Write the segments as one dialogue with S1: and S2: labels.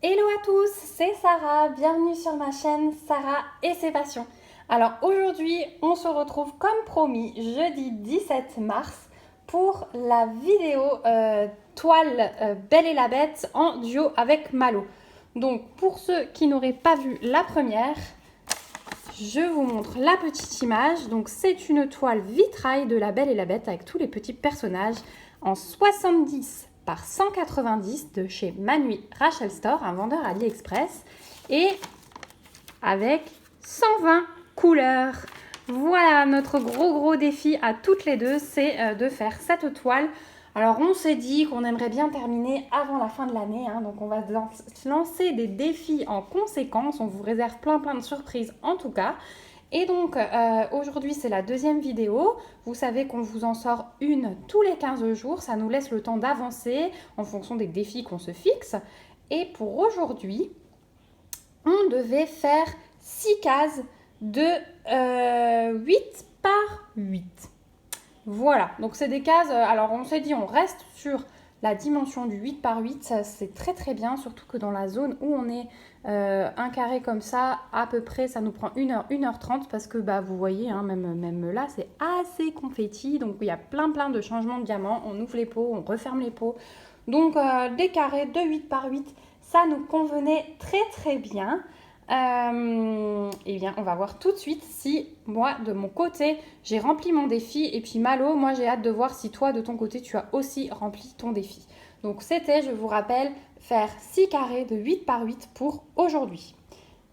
S1: Hello à tous, c'est Sarah, bienvenue sur ma chaîne Sarah et ses passions. Alors aujourd'hui, on se retrouve comme promis jeudi 17 mars pour la vidéo toile Belle et la Bête en duo avec Malo. Donc pour ceux qui n'auraient pas vu la première, je vous montre la petite image. Donc c'est une toile vitrail de la Belle et la Bête avec tous les petits personnages en 70 par 190 de chez Manui Rachel Store, un vendeur AliExpress, et avec 120 couleurs. Voilà notre gros défi à toutes les deux, c'est de faire cette toile. Alors on s'est dit qu'on aimerait bien terminer avant la fin de l'année, donc on va lancer des défis en conséquence. On vous réserve plein de surprises en tout cas. Et donc aujourd'hui c'est la deuxième vidéo. Vous savez qu'on vous en sort une tous les 15 jours. Ça nous laisse le temps d'avancer en fonction des défis qu'on se fixe. Et pour aujourd'hui, on devait faire 6 cases de 8 par 8. Voilà, donc c'est des cases, alors on s'est dit on reste sur la dimension du 8 par 8, ça c'est très bien, surtout que dans la zone où on est un carré comme ça, à peu près ça nous prend 1h, 1h30 parce que vous voyez, même là c'est assez confetti, donc il y a plein de changements de diamants, on ouvre les pots, on referme les pots, donc des carrés de 8 par 8, ça nous convenait très bien. Eh bien, on va voir tout de suite si moi, de mon côté, j'ai rempli mon défi. Et puis Malo, moi, j'ai hâte de voir si toi, de ton côté, tu as aussi rempli ton défi. Donc, c'était, je vous rappelle, faire 6 carrés de 8 par 8 pour aujourd'hui.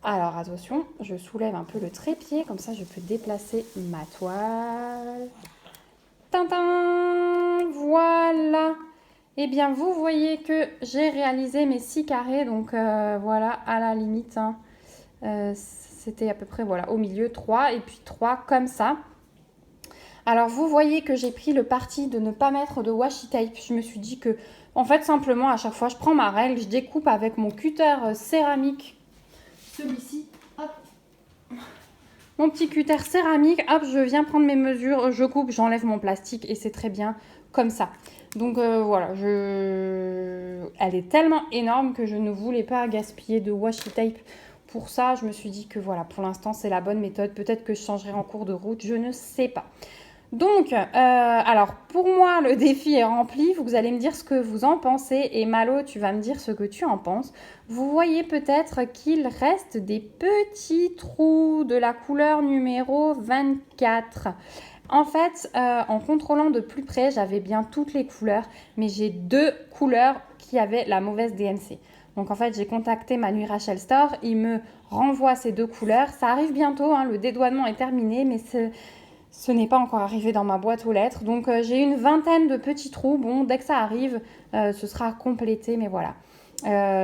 S1: Alors, attention, je soulève un peu le trépied. Comme ça, je peux déplacer ma toile. Tintin! Voilà! Eh bien, vous voyez que j'ai réalisé mes 6 carrés. Donc, voilà, à la limite, c'était à peu près voilà au milieu 3 et puis 3 comme ça. Alors vous voyez que j'ai pris le parti de ne pas mettre de washi tape. Je me suis dit que en fait simplement à chaque fois je prends ma règle, je découpe avec mon cutter céramique, celui-ci, hop, mon petit cutter céramique, hop, je viens prendre mes mesures, je coupe, j'enlève mon plastique et c'est très bien comme ça. Donc voilà, elle est tellement énorme que je ne voulais pas gaspiller de washi tape. Pour ça, je me suis dit que voilà, pour l'instant, c'est la bonne méthode. Peut-être que je changerai en cours de route, je ne sais pas. Donc, alors, pour moi, le défi est rempli. Vous allez me dire ce que vous en pensez. Et Malo, tu vas me dire ce que tu en penses. Vous voyez peut-être qu'il reste des petits trous de la couleur numéro 24. En fait, en contrôlant de plus près, j'avais bien toutes les couleurs. Mais j'ai 2 couleurs qui avaient la mauvaise DNC. Donc en fait, j'ai contacté Manui Rachel Store, il me renvoie ces 2 couleurs. Ça arrive bientôt, le dédouanement est terminé, mais ce n'est pas encore arrivé dans ma boîte aux lettres. Donc j'ai une vingtaine de petits trous. Bon, dès que ça arrive, ce sera complété, mais voilà.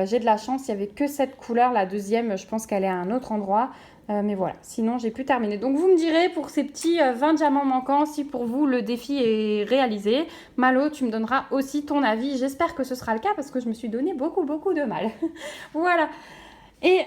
S1: J'ai de la chance, il n'y avait que cette couleur. La deuxième, je pense qu'elle est à un autre endroit. Mais voilà, sinon j'ai pu terminer. Donc vous me direz pour ces petits 20 diamants manquants si pour vous le défi est réalisé. Malo, tu me donneras aussi ton avis. J'espère que ce sera le cas parce que je me suis donné beaucoup de mal. Voilà. Et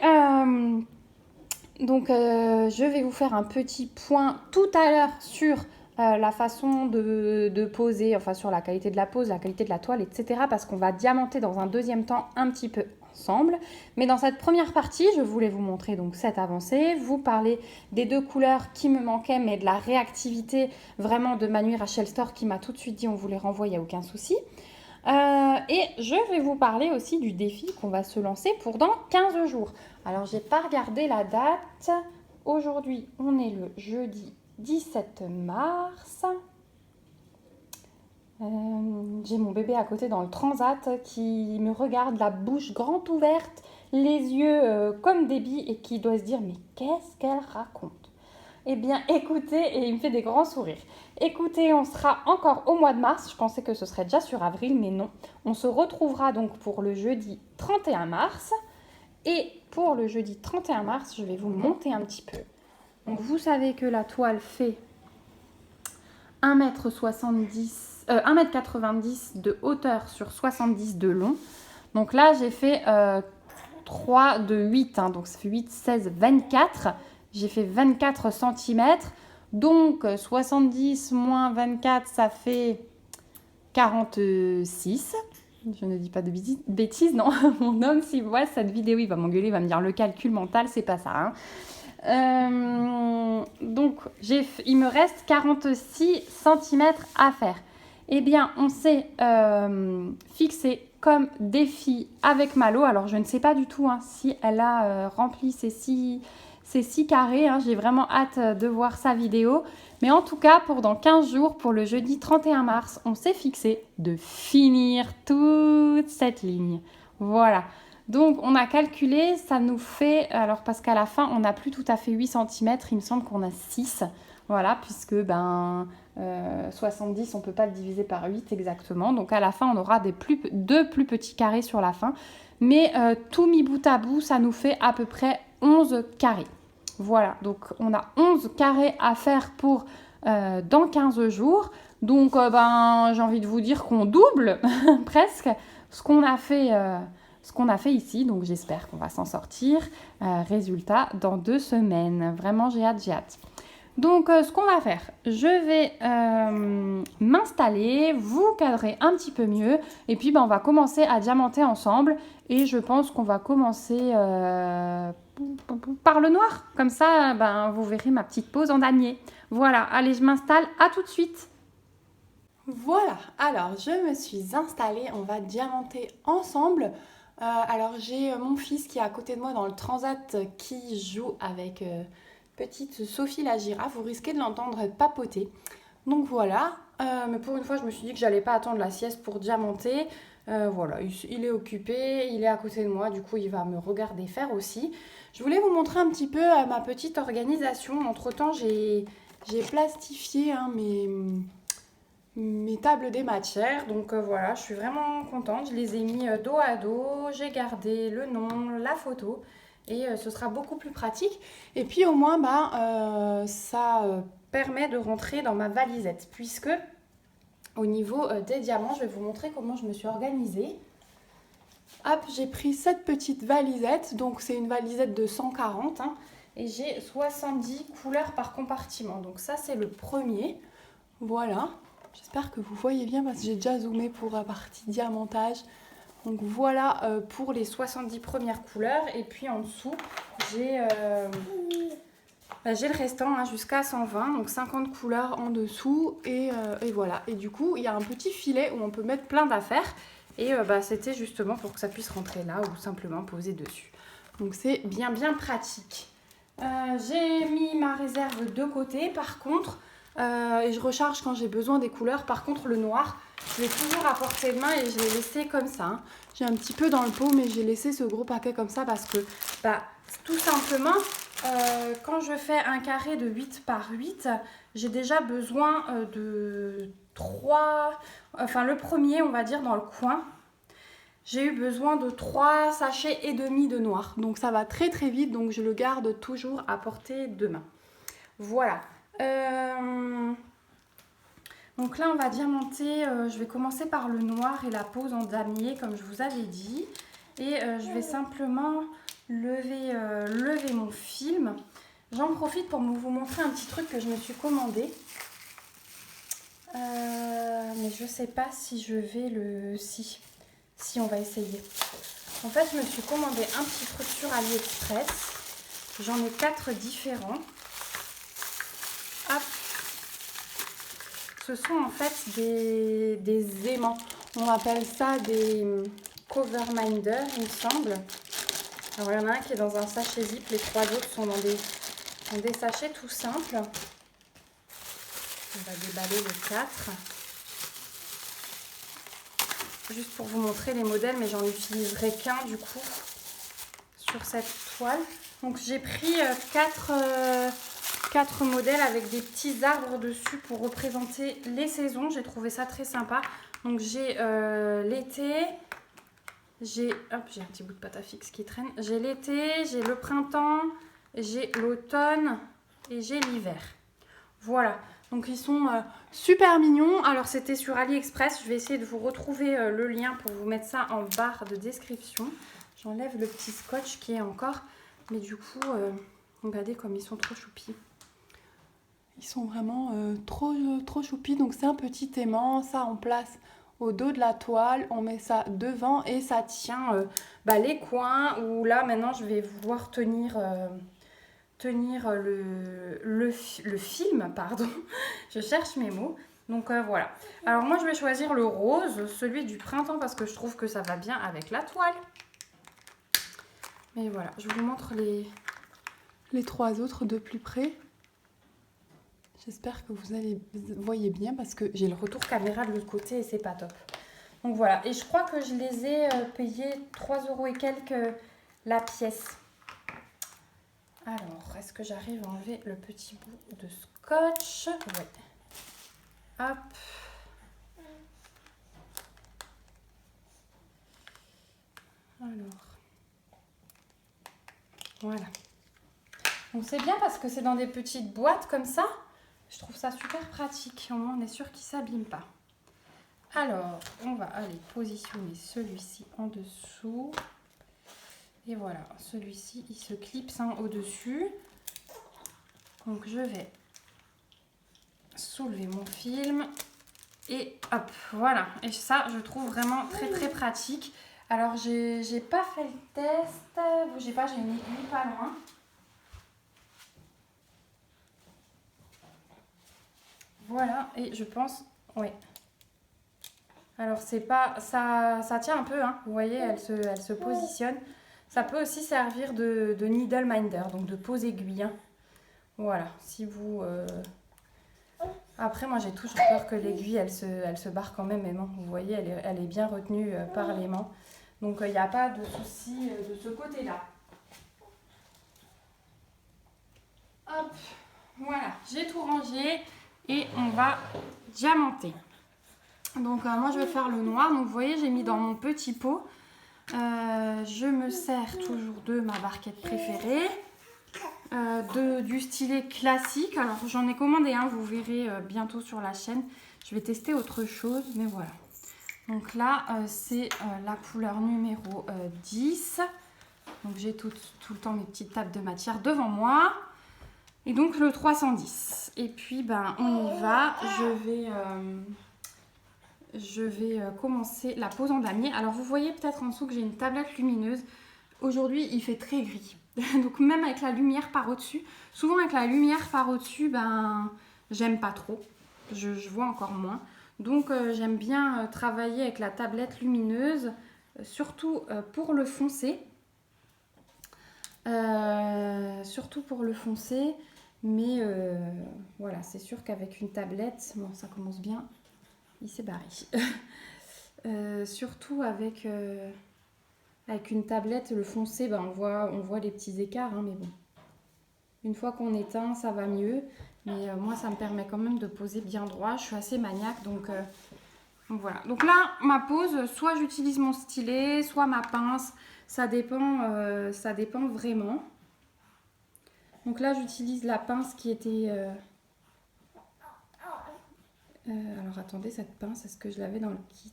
S1: donc je vais vous faire un petit point tout à l'heure sur la façon de poser, enfin sur la qualité de la pose, la qualité de la toile, etc. Parce qu'on va diamanter dans un deuxième temps un petit peu ensemble. Mais dans cette première partie, je voulais vous montrer donc cette avancée, vous parler des 2 couleurs qui me manquaient, mais de la réactivité vraiment de Manui Rachel Store qui m'a tout de suite dit on vous les renvoie, il n'y a aucun souci. Et je vais vous parler aussi du défi qu'on va se lancer pour dans 15 jours. Alors, j'ai pas regardé la date. Aujourd'hui, on est le jeudi 17 mars. J'ai mon bébé à côté dans le transat qui me regarde la bouche grande ouverte, les yeux comme des billes et qui doit se dire mais qu'est-ce qu'elle raconte? Eh bien écoutez, et il me fait des grands sourires. Écoutez, on sera encore au mois de mars, je pensais que ce serait déjà sur avril, mais non. On se retrouvera donc pour le jeudi 31 mars. Et pour le jeudi 31 mars, je vais vous monter un petit peu. Donc vous savez que la toile fait 1m90 de hauteur sur 70 de long. Donc là, j'ai fait 3 de 8, donc ça fait 8, 16, 24. J'ai fait 24 cm. Donc 70 moins 24, ça fait 46. Je ne dis pas de bêtises, non. Mon homme, s'il voit cette vidéo, il va m'engueuler, il va me dire le calcul mental, c'est pas ça. Donc, il me reste 46 cm à faire. Eh bien, on s'est fixé comme défi avec Malo. Alors, je ne sais pas du tout si elle a rempli ces 6 carrés. J'ai vraiment hâte de voir sa vidéo. Mais en tout cas, pour dans 15 jours, pour le jeudi 31 mars, on s'est fixé de finir toute cette ligne. Voilà. Donc, on a calculé, ça nous fait... Alors, parce qu'à la fin, on n'a plus tout à fait 8 cm. Il me semble qu'on a 6. Voilà, puisque 70, on ne peut pas le diviser par 8 exactement. Donc, à la fin, on aura deux plus petits carrés sur la fin. Mais tout mis bout à bout, ça nous fait à peu près 11 carrés. Voilà, donc on a 11 carrés à faire pour dans 15 jours. Donc, j'ai envie de vous dire qu'on double presque ce qu'on a fait ici. Donc, j'espère qu'on va s'en sortir. Résultat, dans 2 semaines. Vraiment, j'ai hâte. Donc, ce qu'on va faire, je vais m'installer, vous cadrer un petit peu mieux. Et puis, on va commencer à diamanter ensemble. Et je pense qu'on va commencer par le noir. Comme ça, vous verrez ma petite pause en damier. Voilà, allez, je m'installe. À tout de suite. Voilà, alors je me suis installée. On va diamanter ensemble. Alors, j'ai mon fils qui est à côté de moi dans le transat qui joue avec... petite Sophie la girafe, vous risquez de l'entendre papoter. Donc voilà, mais pour une fois je me suis dit que j'allais pas attendre la sieste pour diamanter. Voilà, il est occupé, il est à côté de moi, du coup il va me regarder faire aussi. Je voulais vous montrer un petit peu ma petite organisation. Entre temps j'ai plastifié mes tables des matières, donc voilà, je suis vraiment contente. Je les ai mis dos à dos, j'ai gardé le nom, la photo. Et ce sera beaucoup plus pratique. Et puis au moins, ça permet de rentrer dans ma valisette. Puisque au niveau des diamants, je vais vous montrer comment je me suis organisée. Hop, j'ai pris cette petite valisette. Donc c'est une valisette de 140. Et j'ai 70 couleurs par compartiment. Donc ça, c'est le premier. Voilà. J'espère que vous voyez bien parce que j'ai déjà zoomé pour la partie diamantage. Donc voilà pour les 70 premières couleurs. Et puis en dessous, j'ai le restant jusqu'à 120. Donc 50 couleurs en dessous. Et voilà. Et du coup, il y a un petit filet où on peut mettre plein d'affaires. Et c'était justement pour que ça puisse rentrer là ou simplement poser dessus. Donc c'est bien pratique. J'ai mis ma réserve de côté. Par contre, et je recharge quand j'ai besoin des couleurs. Par contre, le noir... je l'ai toujours à portée de main et je l'ai laissé comme ça. J'ai un petit peu dans le pot, mais j'ai laissé ce gros paquet comme ça parce que, tout simplement, quand je fais un carré de 8 par 8, j'ai déjà besoin de 3... Enfin, le premier, on va dire, dans le coin, j'ai eu besoin de 3 sachets et demi de noir. Donc, ça va très vite, donc je le garde toujours à portée de main. Voilà. Donc là, on va diamanter. Je vais commencer par le noir et la pose en damier, comme je vous avais dit. Et je vais simplement lever mon film. J'en profite pour vous montrer un petit truc que je me suis commandé. Mais je ne sais pas si je vais Si, on va essayer. En fait, je me suis commandé un petit truc sur AliExpress. J'en ai 4 différents. Hop. Ce sont en fait des aimants. On appelle ça des cover minders, il me semble. Alors, il y en a un qui est dans un sachet zip. Les 3 autres sont dans des sachets tout simples. On va déballer le 4. Juste pour vous montrer les modèles, mais j'en utiliserai qu'un du coup sur cette toile. Donc, j'ai pris 4 modèles avec des petits arbres dessus pour représenter les saisons. J'ai trouvé ça très sympa. Donc j'ai l'été, j'ai un petit bout de pâte à fixe qui traîne. J'ai l'été, j'ai le printemps, j'ai l'automne et j'ai l'hiver. Voilà. Donc ils sont super mignons. Alors c'était sur AliExpress. Je vais essayer de vous retrouver le lien pour vous mettre ça en barre de description. J'enlève le petit scotch qui est encore. Mais du coup, regardez comme ils sont trop choupis. Ils sont vraiment trop choupis. Donc c'est un petit aimant. Ça on place au dos de la toile, on met ça devant et ça tient les coins où là maintenant je vais vouloir tenir le film, pardon. Je cherche mes mots. Donc voilà. Alors moi je vais choisir le rose, celui du printemps parce que je trouve que ça va bien avec la toile. Mais voilà, je vous montre les 3 autres de plus près. J'espère que vous voyez bien parce que j'ai le retour caméra de l'autre côté et c'est pas top. Donc voilà, et je crois que je les ai payés 3 € et quelques la pièce. Alors, est-ce que j'arrive à enlever le petit bout de scotch? Ouais. Hop. Alors. Voilà. Donc c'est bien parce que c'est dans des petites boîtes comme ça. Je trouve ça super pratique. Au moins on est sûr qu'il ne s'abîme pas. Alors, on va aller positionner celui-ci en dessous. Et voilà, celui-ci, il se clipse au-dessus. Donc je vais soulever mon film. Et hop, voilà. Et ça, je trouve vraiment très très pratique. Alors, j'ai pas fait le test. Bougez pas, j'ai une aiguille pas loin. Voilà, et je pense, ouais. Alors, c'est pas, ça tient un peu, hein. Vous voyez, elle se positionne. Ça peut aussi servir de needle minder, donc de pose aiguille. Hein. Voilà, si vous... Après, moi, j'ai toujours peur que l'aiguille, elle se barre quand même aimant. Vous voyez, elle est bien retenue par l'aimant. Donc, il n'y a pas de souci de ce côté-là. Hop, voilà, j'ai tout rangé et on va diamanter. Donc, moi, je vais faire le noir. Donc, vous voyez, j'ai mis dans mon petit pot. Je me sers toujours de ma barquette préférée. Du stylet classique. Alors j'en ai commandé un, vous verrez bientôt sur la chaîne. Je vais tester autre chose, mais voilà. Donc là, c'est la couleur numéro 10. Donc j'ai tout le temps mes petites tables de matière devant moi. Et donc le 310. Et puis, ben, on y va. Je vais commencer la pose en damier. Alors vous voyez peut-être en dessous que j'ai une tablette lumineuse. Aujourd'hui, il fait très gris. Donc même avec la lumière par au-dessus, souvent avec la lumière par au-dessus, ben j'aime pas trop, je vois encore moins. Donc j'aime bien travailler avec la tablette lumineuse, surtout pour le foncé. Mais voilà, c'est sûr qu'avec une tablette, bon ça commence bien, il s'est barré. Surtout avec une tablette, le foncé, ben, on voit les petits écarts, hein, mais bon. Une fois qu'on éteint, ça va mieux. Mais moi, ça me permet quand même de poser bien droit. Je suis assez maniaque, donc voilà. Donc là, ma pose, soit j'utilise mon stylet, soit ma pince. Ça dépend vraiment. Donc là, j'utilise la pince qui était... alors attendez, cette pince, est-ce que je l'avais dans le kit?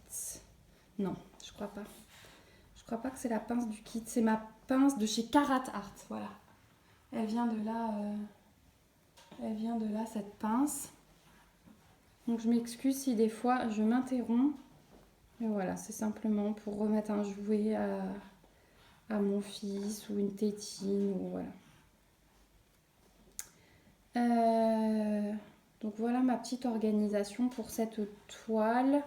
S1: Non, je crois pas. Je crois pas que c'est la pince du kit. C'est ma pince de chez Carat Art, voilà. Elle vient de là, cette pince. Donc je m'excuse si des fois je m'interromps. Mais voilà, c'est simplement pour remettre un jouet à mon fils ou une tétine ou voilà. Donc voilà ma petite organisation pour cette toile.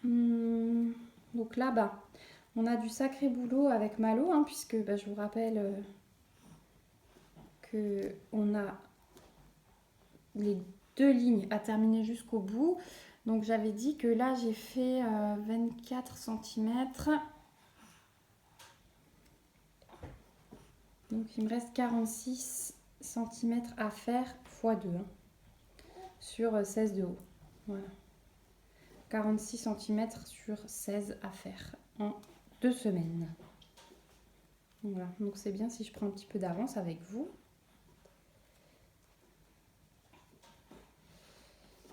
S1: Donc là, bah, on a du sacré boulot avec Malo, hein, puisque bah, je vous rappelle qu'on a les 2 lignes à terminer jusqu'au bout. Donc j'avais dit que là j'ai fait 24 cm. Donc il me reste 46 cm à faire x 2 hein, sur 16 de haut. Voilà. 46 cm sur 16 à faire en 2 semaines. Voilà, donc c'est bien si je prends un petit peu d'avance avec vous.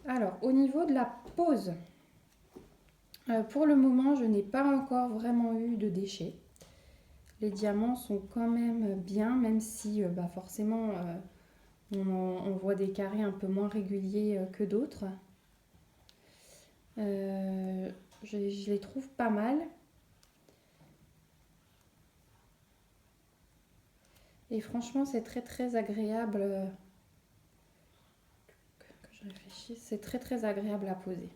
S1: Alors, au niveau de la pose, pour le moment, je n'ai pas encore vraiment eu de déchets. Les diamants sont quand même bien, même si bah forcément, on voit des carrés un peu moins réguliers que d'autres. Je les trouve pas mal. Et franchement, c'est très très agréable. Que je réfléchisse, c'est très très agréable à poser.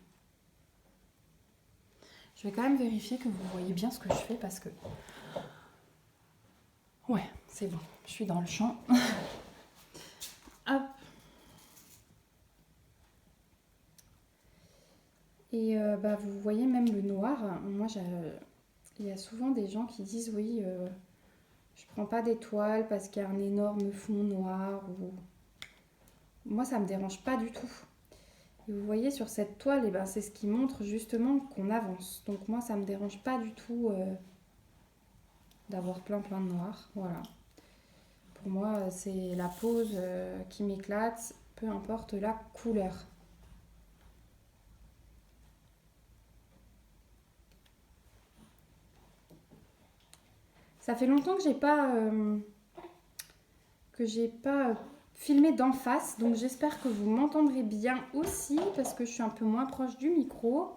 S1: Je vais quand même vérifier que vous voyez bien ce que je fais parce que... Ouais, c'est bon, je suis dans le champ. Hop. Et bah, vous voyez même le noir. Moi, il y a souvent des gens qui disent oui, je prends pas d'étoiles parce qu'il y a un énorme fond noir. Ou... Moi, ça me dérange pas du tout. Et vous voyez sur cette toile, eh ben, c'est ce qui montre justement qu'on avance. Donc moi, ça me dérange pas du tout d'avoir plein de noir. Voilà. Pour moi, c'est la pose qui m'éclate, peu importe la couleur. Ça fait longtemps que j'ai pas filmé d'en face, donc j'espère que vous m'entendrez bien aussi parce que je suis un peu moins proche du micro.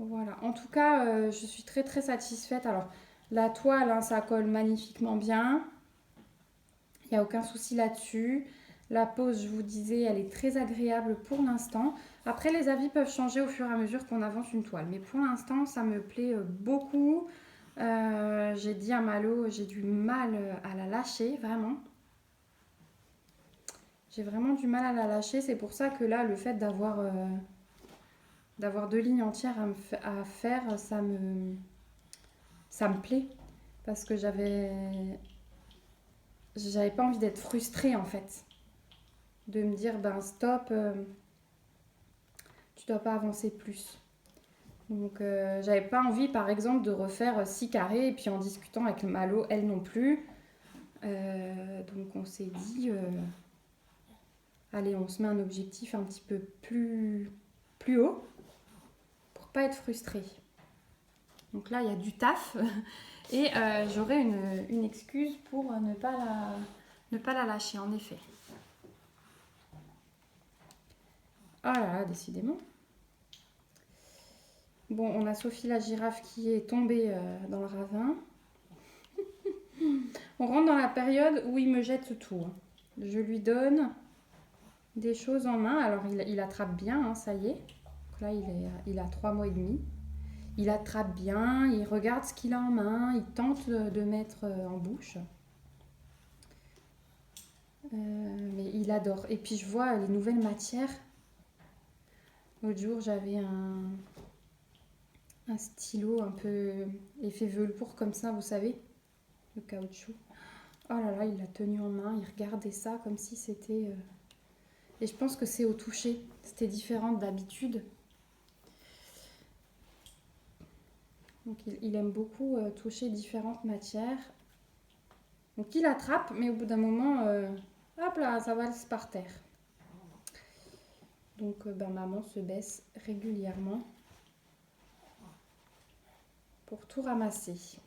S1: Voilà, en tout cas, je suis très très satisfaite. Alors, la toile, hein, ça colle magnifiquement bien. Il n'y a aucun souci là-dessus. La pose, je vous disais, elle est très agréable pour l'instant. Après, les avis peuvent changer au fur et à mesure qu'on avance une toile. Mais pour l'instant, ça me plaît beaucoup. J'ai dit à Malo, j'ai du mal à la lâcher, vraiment. J'ai vraiment du mal à la lâcher. C'est pour ça que là, le fait d'avoir deux lignes entières à faire, ça me plaît. Parce que j'avais pas envie d'être frustrée, en fait. De me dire, ben stop, tu dois pas avancer plus. Donc j'avais pas envie par exemple de refaire 6 carrés et puis en discutant avec Malo, elle non plus. Donc on s'est dit, allez, on se met un objectif un petit peu plus haut pour pas être frustré. Donc là il y a du taf et j'aurai une excuse pour ne pas la lâcher en effet. Ah là là, décidément. Bon, on a Sophie la girafe qui est tombée dans le ravin. On rentre dans la période où il me jette tout. Je lui donne des choses en main. Alors, il attrape bien, hein, ça y est. Donc là, il a 3 mois et demi. Il attrape bien, il regarde ce qu'il a en main, il tente de mettre en bouche. Mais il adore. Et puis, je vois les nouvelles matières. L'autre jour, j'avais un stylo un peu effet velours comme ça, vous savez, le caoutchouc. Oh là là, il l'a tenu en main, il regardait ça comme si c'était... Et je pense que c'est au toucher, c'était différent d'habitude. Donc il aime beaucoup toucher différentes matières. Donc il attrape, mais au bout d'un moment, hop là, ça valse par terre. Donc maman se baisse régulièrement pour tout ramasser.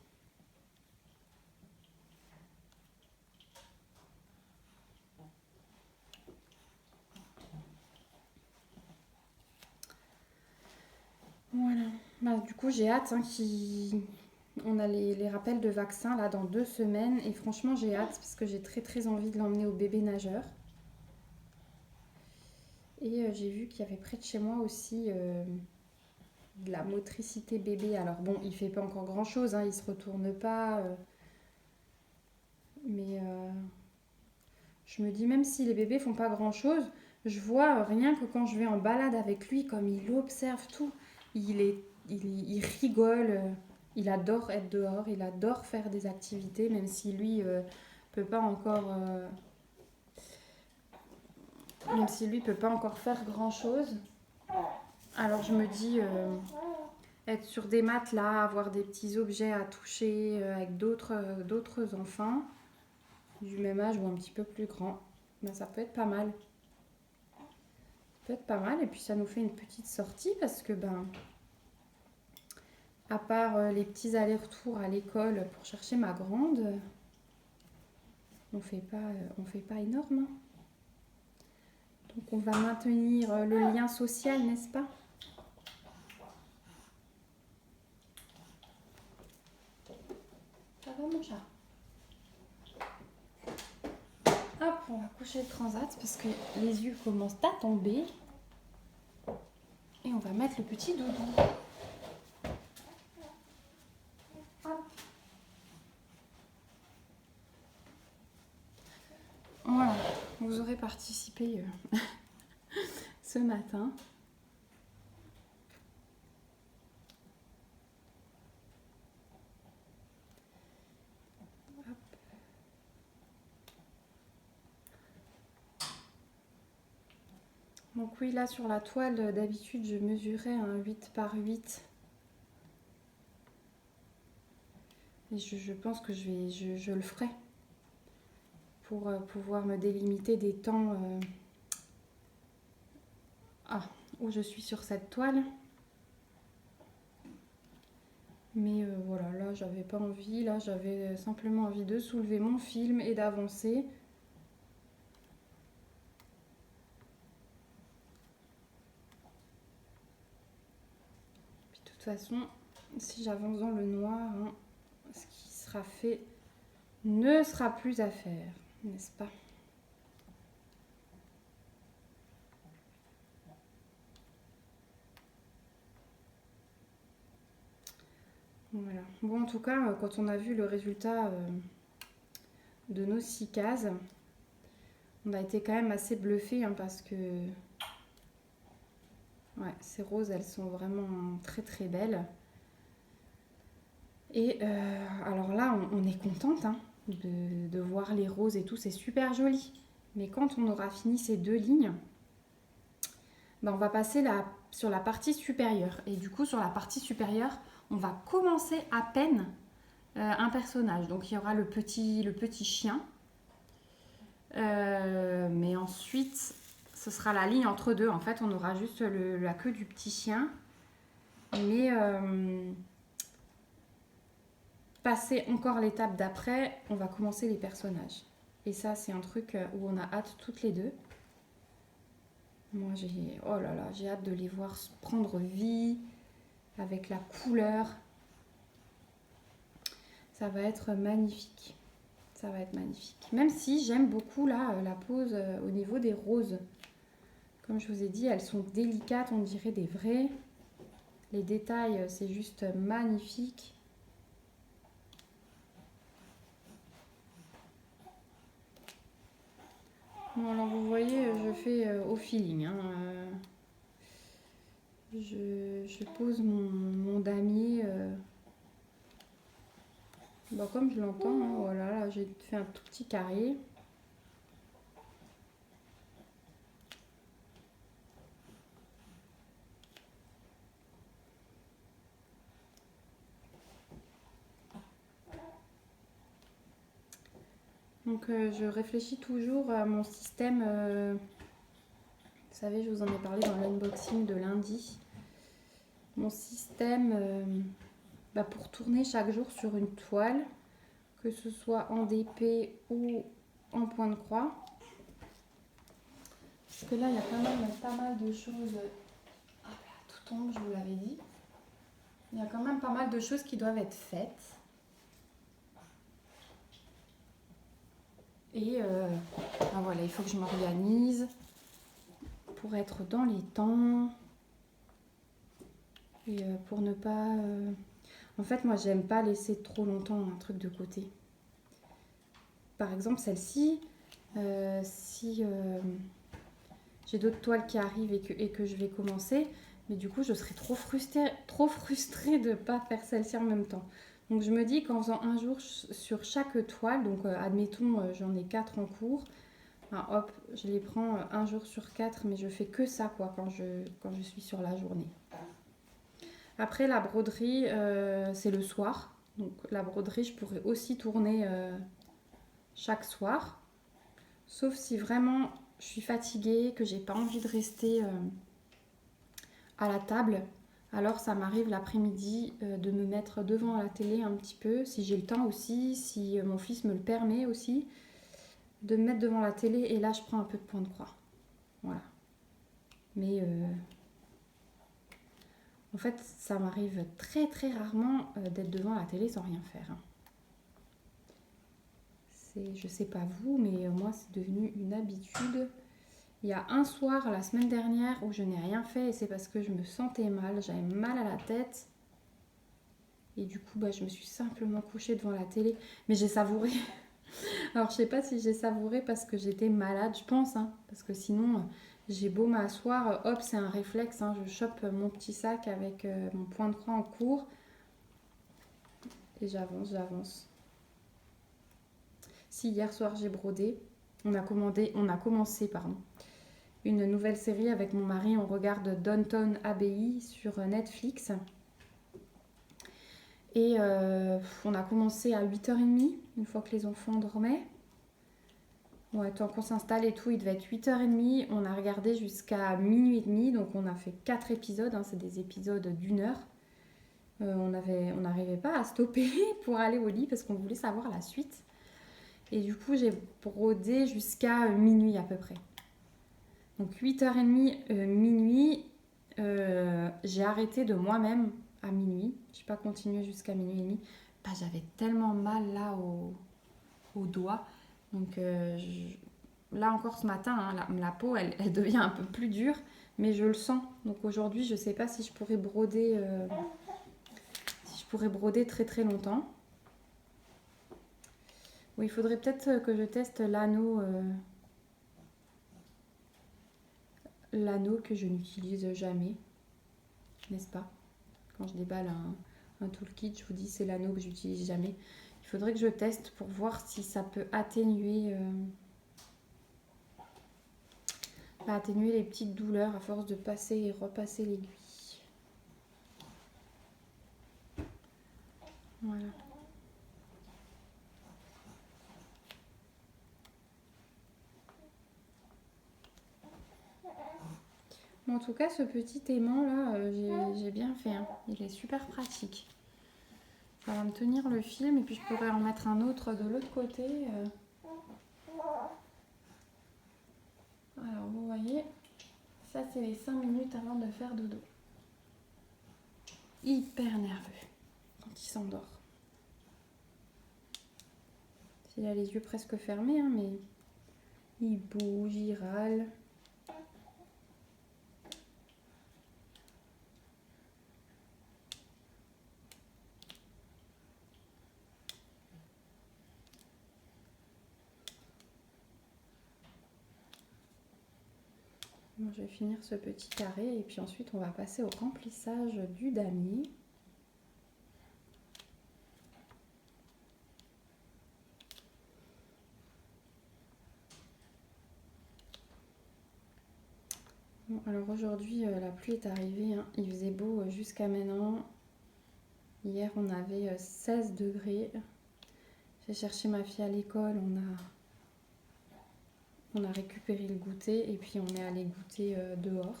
S1: Voilà. Bah, du coup, j'ai hâte on a les rappels de vaccins là dans 2 semaines et franchement j'ai hâte parce que j'ai très très envie de l'emmener au bébé nageur. Et j'ai vu qu'il y avait près de chez moi aussi de la motricité bébé. Alors bon, il fait pas encore grand chose, hein, il se retourne pas. Mais je me dis même si les bébés font pas grand chose, je vois rien que quand je vais en balade avec lui, comme il observe tout, il rigole, il adore être dehors, il adore faire des activités, même si lui peut pas encore faire grand chose. Alors je me dis être sur des matelas, avoir des petits objets à toucher avec d'autres enfants du même âge ou un petit peu plus grands, ben, ça peut être pas mal. Et puis ça nous fait une petite sortie parce que ben à part les petits allers-retours à l'école pour chercher ma grande, On fait pas énorme. Donc on va maintenir le lien social, n'est-ce pas? Ça va mon chat? Hop, on va coucher le transat parce que les yeux commencent à tomber. Et on va mettre le petit doudou. Hop. Voilà, vous aurez participé ce matin. Hop. Donc oui, là sur la toile, d'habitude, je mesurais un 8 par 8. Et je pense que je le ferai pour pouvoir me délimiter des temps où je suis sur cette toile. Mais voilà, là j'avais pas envie, là j'avais simplement envie de soulever mon film et d'avancer. Puis de toute façon, si j'avance dans le noir, hein, ce qui sera fait ne sera plus à faire, n'est-ce pas? Voilà. Bon, en tout cas, quand on a vu le résultat de nos 6 cases, on a été quand même assez bluffés hein, parce que ouais, ces roses, elles sont vraiment très très belles. Et alors là, on est contente hein, de voir les roses et tout, c'est super joli. Mais quand on aura fini ces 2 lignes, ben on va passer sur la partie supérieure. Et du coup, sur la partie supérieure, on va commencer à peine un personnage. Donc il y aura le petit chien. Mais ensuite, ce sera la ligne entre deux. En fait, on aura juste la queue du petit chien. Mais passer encore l'étape d'après, on va commencer les personnages. Et ça, c'est un truc où on a hâte toutes les deux. Moi, oh là là, j'ai hâte de les voir prendre vie avec la couleur. Ça va être magnifique. Ça va être magnifique. Même si j'aime beaucoup là la pose au niveau des roses. Comme je vous ai dit, elles sont délicates, on dirait des vraies. Les détails, c'est juste magnifique. Bon, alors vous voyez, je fais au feeling. Hein. Je pose mon damier comme je l'entends. Hein, voilà, là j'ai fait un tout petit carré. Donc je réfléchis toujours à mon système. Vous savez, je vous en ai parlé dans l'unboxing de lundi. Mon système pour tourner chaque jour sur une toile, que ce soit en DP ou en point de croix. Parce que là, il y a quand même pas mal de choses. Ah là, tout tombe, je vous l'avais dit. Il y a quand même pas mal de choses qui doivent être faites. Et voilà, il faut que je m'organise pour être dans les temps. Et pour ne pas... En fait, moi, j'aime pas laisser trop longtemps un truc de côté. Par exemple, celle-ci, si j'ai d'autres toiles qui arrivent et que je vais commencer, mais du coup, je serais trop frustrée de ne pas faire celle-ci en même temps. Donc, je me dis qu'en faisant un jour sur chaque toile, donc admettons, j'en ai 4 en cours, ben, hop, je les prends un jour sur 4, mais je fais que ça quoi quand je suis sur la journée. Après, la broderie, c'est le soir. Donc, la broderie, je pourrais aussi tourner chaque soir. Sauf si vraiment je suis fatiguée, que j'ai pas envie de rester à la table. Alors, ça m'arrive l'après-midi de me mettre devant la télé un petit peu, si j'ai le temps aussi, si mon fils me le permet aussi.
S2: de me mettre devant la télé et là je prends un peu de point de croix. Voilà. Mais en fait, ça m'arrive très très rarement d'être devant la télé sans rien faire. Hein. Je sais pas vous, mais moi c'est devenu une habitude. Il y a un soir la semaine dernière où je n'ai rien fait et c'est parce que je me sentais mal, j'avais mal à la tête. Et du coup, je me suis simplement couchée devant la télé. Mais j'ai savouré. Alors, je sais pas si j'ai savouré parce que j'étais malade, je pense. Hein, parce que sinon, j'ai beau m'asseoir, hop, c'est un réflexe. Hein, je chope mon petit sac avec mon point de croix en cours. Et j'avance. Si, hier soir, j'ai brodé. On a commencé, une nouvelle série avec mon mari. On regarde Downton Abbey sur Netflix. Et on a commencé à 8h30, une fois que les enfants dormaient. Ouais, tant qu'on s'installe et tout, il devait être 8h30. On a regardé jusqu'à minuit et demi, donc on a fait 4 épisodes. Hein, c'est des épisodes d'1 heure. On n'arrivait pas à stopper pour aller au lit parce qu'on voulait savoir la suite. Et du coup, j'ai brodé jusqu'à minuit à peu près. Donc 8h30, minuit. J'ai arrêté de moi-même à minuit. Je n'ai pas continué jusqu'à minuit et demi. J'avais tellement mal là au doigt. Donc là encore ce matin, hein, la peau elle devient un peu plus dure, mais je le sens. Donc aujourd'hui, je ne sais pas si je pourrais broder, très très longtemps. Oui, il faudrait peut-être que je teste l'anneau que je n'utilise jamais, n'est-ce pas? Quand je déballe un toolkit, je vous dis c'est l'anneau que j'utilise jamais. Il faudrait que je teste pour voir si ça peut atténuer les petites douleurs à force de passer et repasser l'aiguille. Voilà. Bon, en tout cas, ce petit aimant là, j'ai bien fait. Hein. Il est super pratique. Ça va me tenir le film et puis je pourrais en mettre un autre de l'autre côté. Alors, vous voyez, ça c'est les 5 minutes avant de faire dodo. Hyper nerveux quand il s'endort. Il a les yeux presque fermés, hein, mais il bouge, il râle. Bon, je vais finir ce petit carré et puis ensuite on va passer au remplissage du damier. Bon, alors aujourd'hui la pluie est arrivée, hein. Il faisait beau jusqu'à maintenant. Hier on avait 16 degrés. J'ai cherché ma fille à l'école, on a récupéré le goûter et puis on est allé goûter dehors.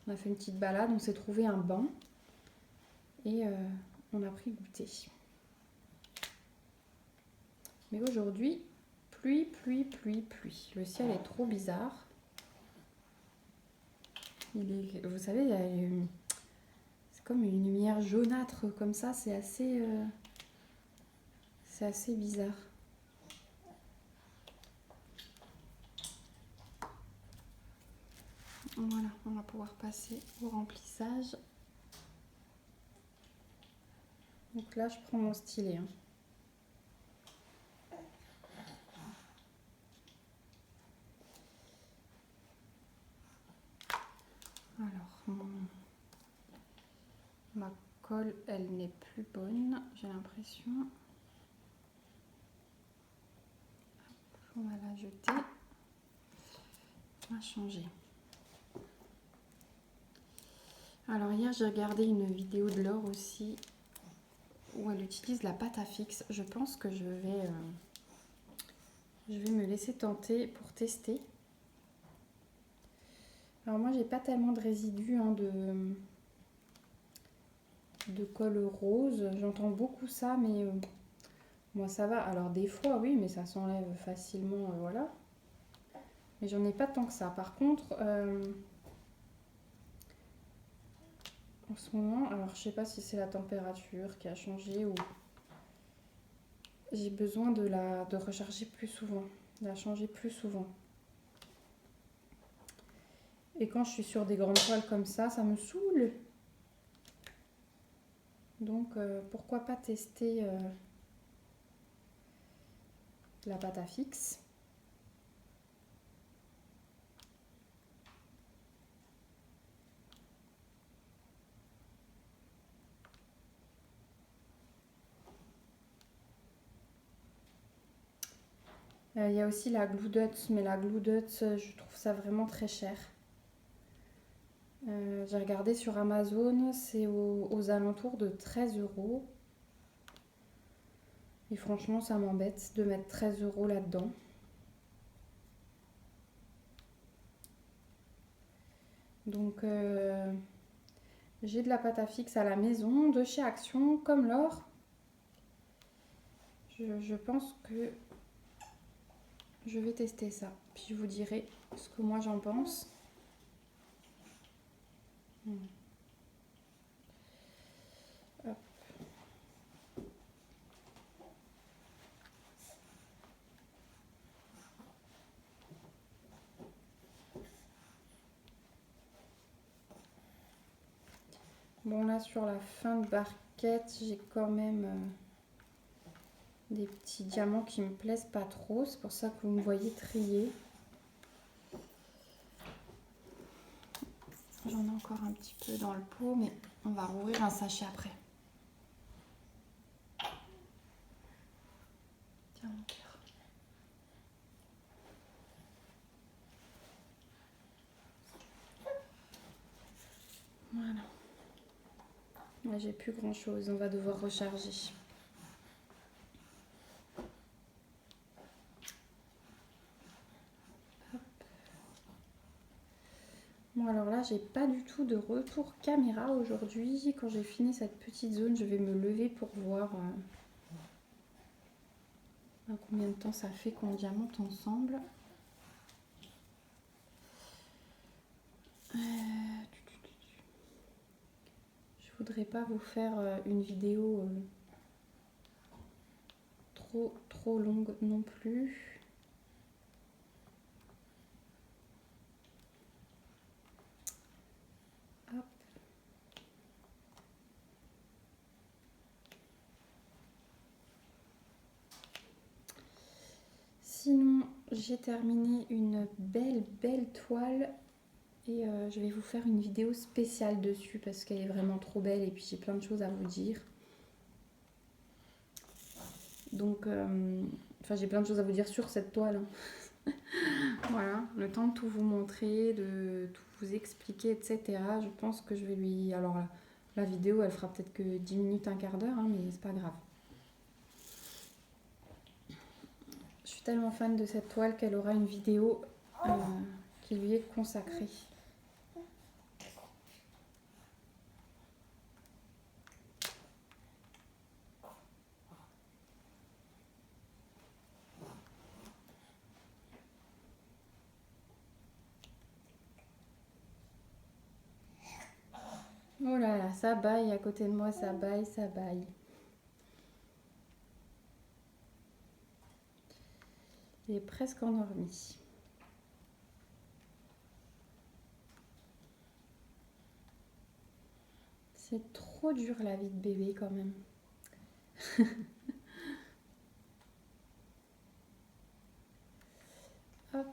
S2: On a fait une petite balade, on s'est trouvé un banc et on a pris goûter. Mais aujourd'hui, pluie. Le ciel est trop bizarre. Vous savez, c'est comme une lumière jaunâtre comme ça, c'est assez bizarre. Voilà, on va pouvoir passer au remplissage. Donc là, je prends mon stylet. Hein. Alors, ma colle, elle n'est plus bonne, j'ai l'impression. On va la jeter. On va changer. Alors hier, j'ai regardé une vidéo de Laure aussi où elle utilise la pâte à fixe. Je pense que je vais me laisser tenter pour tester. Alors moi, j'ai pas tellement de résidus hein, de colle rose. J'entends beaucoup ça, mais Moi ça va, alors des fois oui, mais ça s'enlève facilement, voilà. Mais j'en ai pas tant que ça. Par contre, en ce moment, alors je sais pas si c'est la température qui a changé ou j'ai besoin de recharger plus souvent, de la changer plus souvent. Et quand je suis sur des grandes toiles comme ça me saoule. Donc pourquoi pas tester la pâte à fixe. Il y a aussi la Glue Dots, mais la Glue Dots, je trouve ça vraiment très cher. J'ai regardé sur Amazon, c'est aux alentours de 13 euros. Et franchement, ça m'embête de mettre 13 euros là-dedans. Donc, j'ai de la pâte à fixe à la maison, de chez Action, comme l'or. Je pense que je vais tester ça. Puis je vous dirai ce que moi j'en pense. Hop. Bon, là sur la fin de barquette, j'ai quand même des petits diamants qui me plaisent pas trop. C'est pour ça que vous me voyez trier. J'en ai encore un petit peu dans le pot, mais on va rouvrir un sachet après. Tiens, mon cœur. Voilà. Là, j'ai plus grand chose. On va devoir recharger. Hop. Bon, alors là, j'ai pas du tout de retour caméra aujourd'hui. Quand j'ai fini cette petite zone, je vais me lever pour voir combien de temps ça fait qu'on diamante ensemble. Je voudrais pas vous faire une vidéo trop longue non plus. Hop. Sinon, j'ai terminé une belle toile et je vais vous faire une vidéo spéciale dessus parce qu'elle est vraiment trop belle et puis j'ai plein de choses à vous dire. Donc, j'ai plein de choses à vous dire sur cette toile. Voilà, le temps de tout vous montrer, de tout vous expliquer, etc. Je pense que je vais lui... Alors la vidéo, elle fera peut-être que 10 minutes, un quart d'heure, hein, mais c'est pas grave. Je suis tellement fan de cette toile qu'elle aura une vidéo qui lui est consacrée. Oh là là, ça baille à côté de moi, ça baille, ça baille. Il est presque endormi. C'est trop dur la vie de bébé quand même. Hop.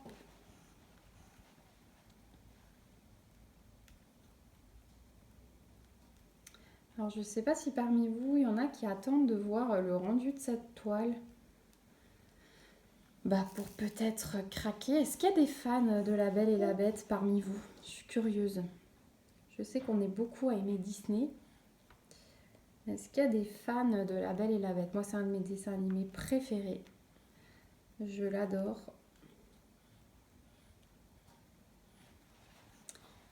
S2: Alors je ne sais pas si parmi vous, il y en a qui attendent de voir le rendu de cette toile. Pour peut-être craquer. Est-ce qu'il y a des fans de La Belle et la Bête parmi vous? Je suis curieuse. Je sais qu'on est beaucoup à aimer Disney. Est-ce qu'il y a des fans de La Belle et la Bête? Moi, c'est un de mes dessins animés préférés. Je l'adore.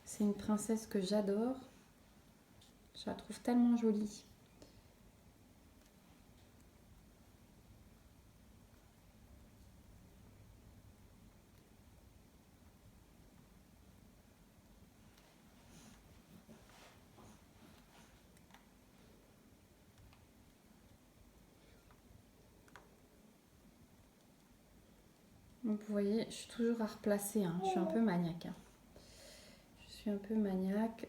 S2: C'est une princesse que j'adore. Je la trouve tellement jolie. Vous voyez, je suis toujours à replacer, hein. Je suis un peu maniaque. Hein. Je suis un peu maniaque.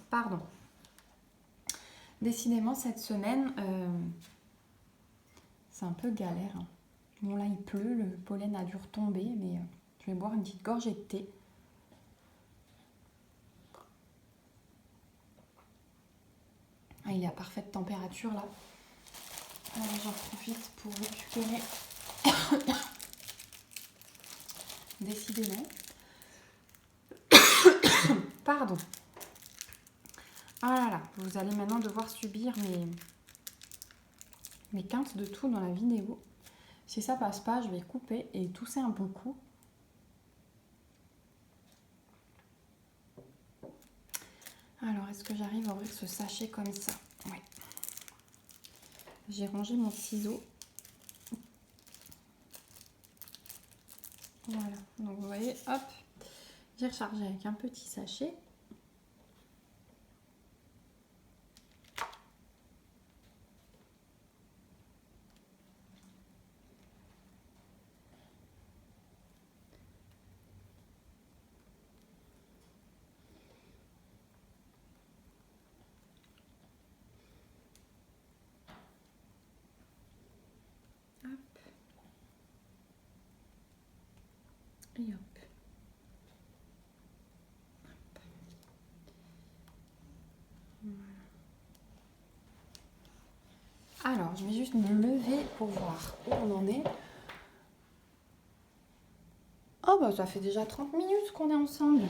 S2: Pardon. Décidément, cette semaine, c'est un peu galère. Hein. Bon, là, il pleut, le pollen a dû retomber, mais je vais boire une petite gorgée de thé. Ah, il est à parfaite température, là. J'en profite pour récupérer. Décidément. Pardon. Ah là là, vous allez maintenant devoir subir mes quintes de tout dans la vidéo. Si ça passe pas, je vais couper et tousser un bon coup. Alors, est-ce que j'arrive à ouvrir ce sachet comme ça? Oui. J'ai rangé mon ciseau. Voilà, donc vous voyez, hop, j'ai rechargé avec un petit sachet. Hop. Et hop. Alors, je vais juste me lever pour voir où on en est. Oh bah ça fait déjà 30 minutes qu'on est ensemble.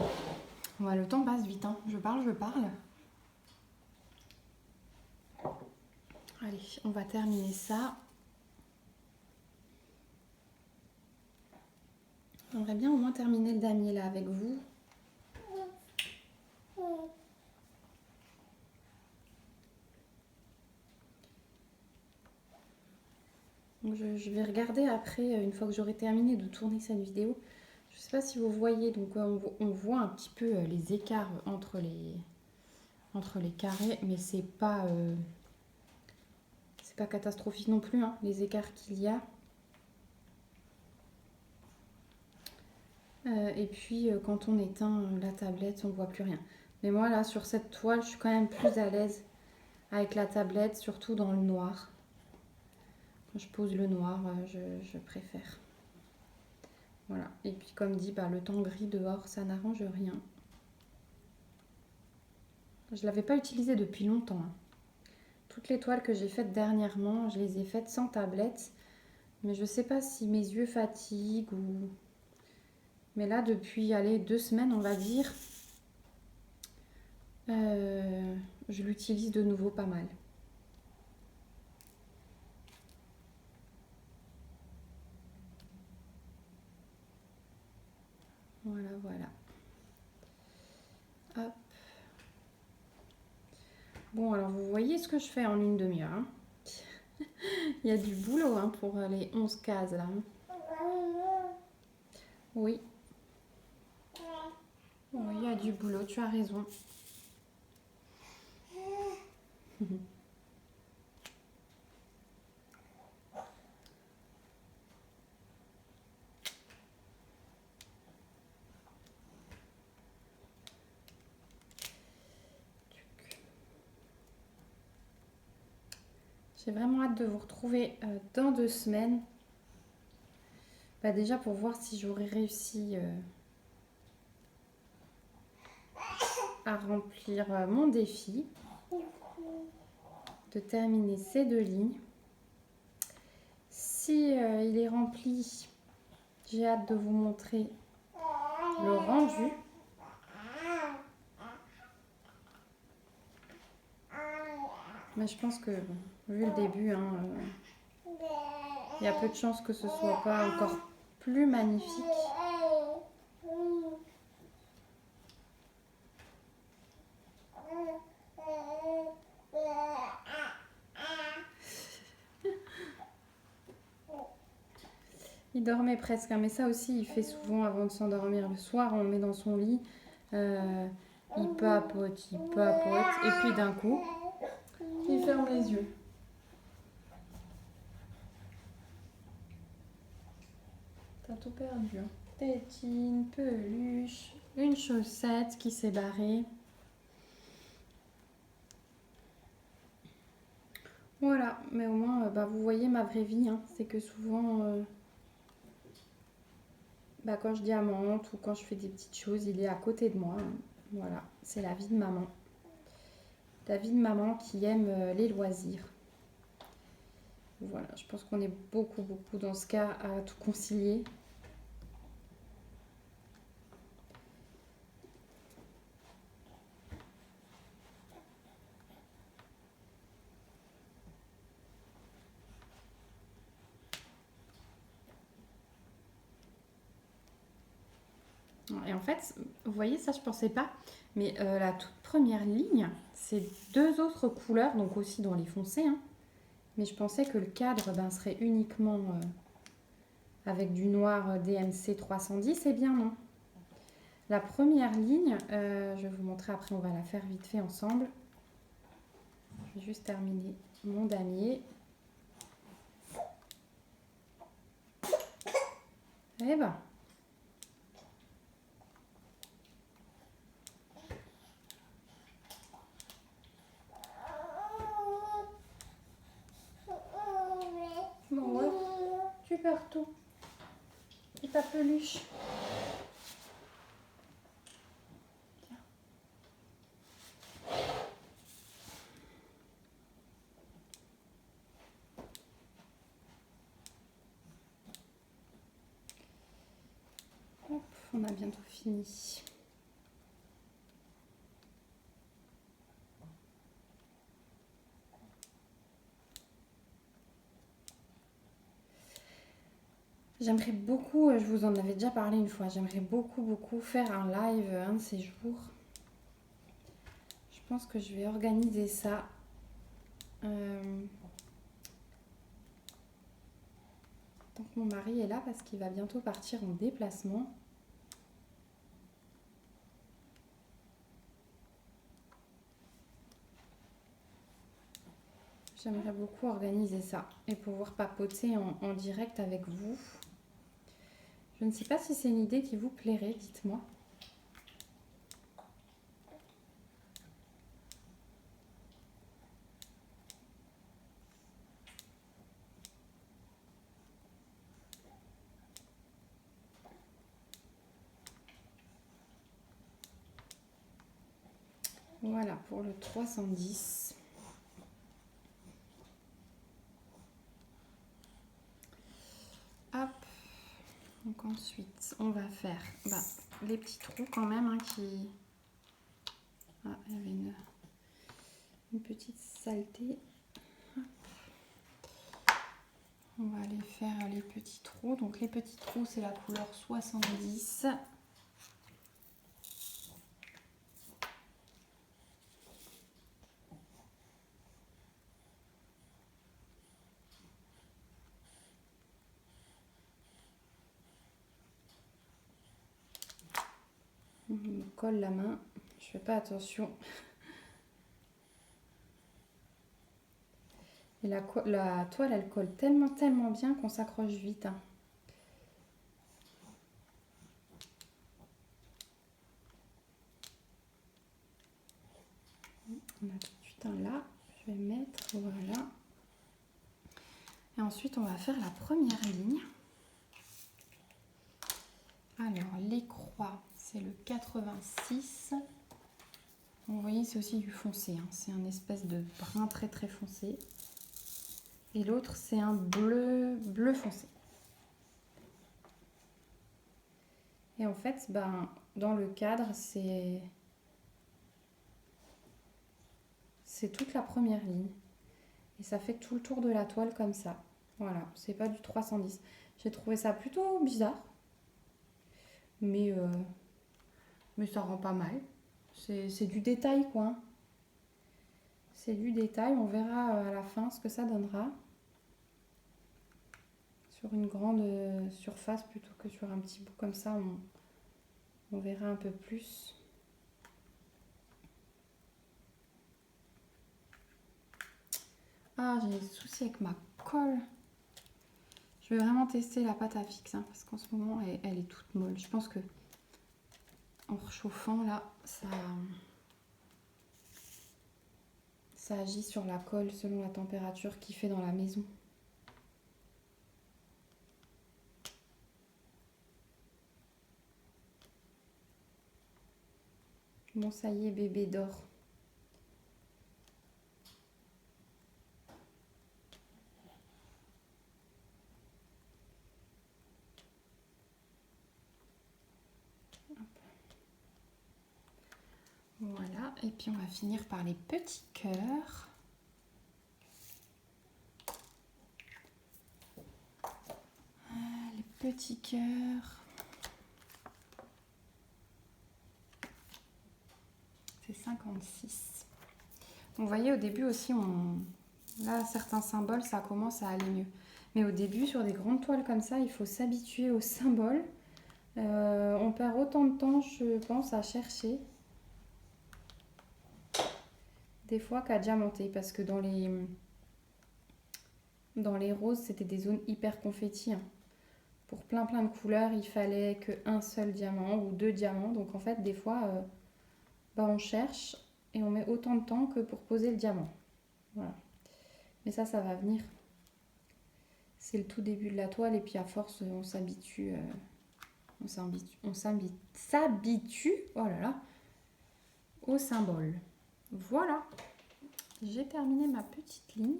S2: Ouais, le temps passe vite, hein. Je parle. Allez, on va terminer ça. J'aimerais bien au moins terminer le damier là avec vous. Je vais regarder après, une fois que j'aurai terminé de tourner cette vidéo. Je ne sais pas si vous voyez, donc on voit un petit peu les écarts entre les carrés, mais c'est pas catastrophique non plus, hein, les écarts qu'il y a. Et puis quand on éteint la tablette, on ne voit plus rien. Mais moi là, sur cette toile, je suis quand même plus à l'aise avec la tablette, surtout dans le noir. Quand je pose le noir, je préfère. Voilà, et puis comme dit, bah, le temps gris dehors, ça n'arrange rien. Je ne l'avais pas utilisé depuis longtemps. Hein. Toutes les toiles que j'ai faites dernièrement, je les ai faites sans tablette. Mais je ne sais pas si mes yeux fatiguent ou... Mais là, depuis, allez, 2 semaines, on va dire, je l'utilise de nouveau pas mal. Voilà, voilà. Hop. Bon, alors vous voyez ce que je fais en une demi-heure. Hein. Il y a du boulot hein, pour les 11 cases là. Oui. Oui, il y a du boulot, tu as raison. J'ai vraiment hâte de vous retrouver dans 2 semaines. Bah déjà pour voir si j'aurais réussi à remplir mon défi. De terminer ces 2 lignes. Si il est rempli, j'ai hâte de vous montrer le rendu. Mais je pense que, vu le début, hein, il y a peu de chances que ce soit pas encore plus magnifique. Il dormait presque, hein, mais ça aussi, il fait souvent avant de s'endormir. Le soir, on le met dans son lit. Il papote, et puis d'un coup, il ferme les yeux. T'as tout perdu. Hein. Tétine, peluche, une chaussette qui s'est barrée. Voilà, mais au moins, vous voyez ma vraie vie. Hein. C'est que souvent, quand je diamante ou quand je fais des petites choses, il est à côté de moi. Hein. Voilà, c'est la vie de maman. La vie de maman qui aime les loisirs. Voilà, je pense qu'on est beaucoup dans ce cas à tout concilier. Et en fait, vous voyez, ça je pensais pas, mais la toute première ligne, c'est 2 autres couleurs, donc aussi dans les foncés. Hein. Mais je pensais que le cadre serait uniquement avec du noir DMC 310, eh bien non. La première ligne, je vais vous montrer après, on va la faire vite fait ensemble. Je vais juste terminer mon damier. Et ben. Bon, ouais, tu perds tout. Et ta peluche. Tiens. Hop, on a bientôt fini. J'aimerais beaucoup, je vous en avais déjà parlé une fois, j'aimerais beaucoup faire un live un de ces jours. Je pense que je vais organiser ça. Tant que mon mari est là parce qu'il va bientôt partir en déplacement. J'aimerais beaucoup organiser ça et pouvoir papoter en direct avec vous. Je ne sais pas si c'est une idée qui vous plairait, dites-moi. Voilà pour le 310. Hop. Donc ensuite, on va faire les petits trous quand même hein, qui... Ah, il y avait une petite saleté. Hop. On va aller faire les petits trous. Donc les petits trous, c'est la couleur 70. On me colle la main. Je fais pas attention. Et la toile, elle colle tellement bien qu'on s'accroche vite. Hein. On a tout de suite un là. Je vais mettre, voilà. Et ensuite, on va faire la première ligne. Alors, les croix, c'est le 86. Vous voyez, c'est aussi du foncé. Hein. C'est un espèce de brun très foncé. Et l'autre, c'est un bleu foncé. Et en fait, dans le cadre, c'est toute la première ligne. Et ça fait tout le tour de la toile comme ça. Voilà, c'est pas du 310. J'ai trouvé ça plutôt bizarre. Mais ça rend pas mal. C'est du détail, quoi. C'est du détail. On verra à la fin ce que ça donnera. sur une grande surface plutôt que sur un petit bout comme ça, on verra un peu plus. Ah, j'ai des soucis avec ma colle. Je vais vraiment tester la pâte à fixe, hein, parce qu'en ce moment, elle est toute molle. Je pense que en réchauffant, là, ça agit sur la colle selon la température qu'il fait dans la maison. Bon, ça y est, bébé dort. Voilà, et puis on va finir par les petits cœurs. Les petits cœurs. C'est 56. Vous voyez, au début aussi, là, certains symboles, ça commence à aller mieux. Mais au début, sur des grandes toiles comme ça, il faut s'habituer aux symboles. On perd autant de temps, je pense, à chercher des fois qu'à diamanter, parce que dans les roses, c'était des zones hyper confetti, hein. Pour plein de couleurs, il fallait qu'un seul diamant ou 2 diamants. Donc en fait, des fois, on cherche et on met autant de temps que pour poser le diamant. Voilà. Mais ça va venir. C'est le tout début de la toile et puis à force, on s'habitue. On s'habitue, oh là là, au symbole. Voilà. J'ai terminé ma petite ligne.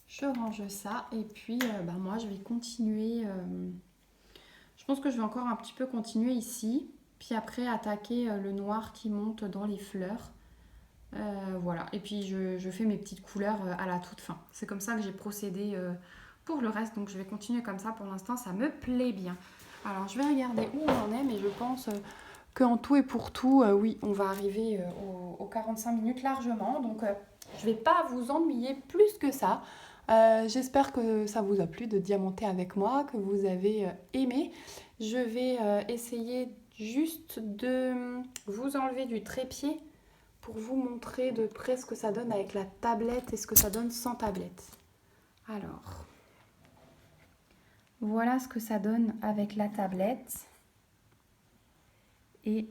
S2: Je range ça et puis moi je vais continuer. Je pense que je vais encore un petit peu continuer ici. Puis après attaquer le noir qui monte dans les fleurs. Voilà. Et puis je fais mes petites couleurs à la toute fin. C'est comme ça que j'ai procédé pour le reste. Donc je vais continuer comme ça. Pour l'instant ça me plaît bien. Alors je vais regarder où on en est. Mais je pense qu'en tout et pour tout, oui, on va arriver aux 45 minutes largement. Donc je ne vais pas vous ennuyer plus que ça. J'espère que ça vous a plu de diamanter avec moi, que vous avez aimé. Je vais essayer juste de vous enlever du trépied pour vous montrer de près ce que ça donne avec la tablette et ce que ça donne sans tablette. Alors, voilà ce que ça donne avec la tablette. Et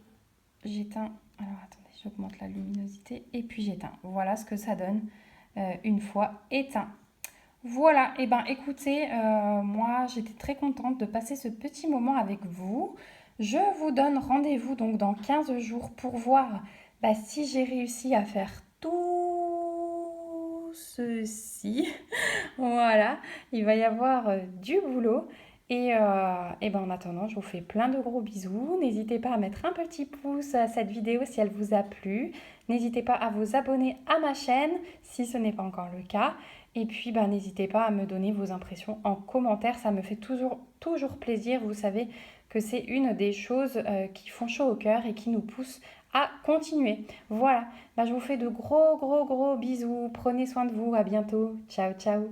S2: j'éteins. Alors attendez, j'augmente la luminosité et puis j'éteins. Voilà ce que ça donne une fois éteint. Voilà, et écoutez, moi j'étais très contente de passer ce petit moment avec vous. Je vous donne rendez-vous donc dans 15 jours pour voir si j'ai réussi à faire tout ceci. Voilà, il va y avoir du boulot. Et en attendant, je vous fais plein de gros bisous. N'hésitez pas à mettre un petit pouce à cette vidéo si elle vous a plu. N'hésitez pas à vous abonner à ma chaîne si ce n'est pas encore le cas. Et puis, n'hésitez pas à me donner vos impressions en commentaire. Ça me fait toujours plaisir. Vous savez que c'est une des choses qui font chaud au cœur et qui nous poussent à continuer. Voilà, je vous fais de gros bisous. Prenez soin de vous. À bientôt. Ciao, ciao.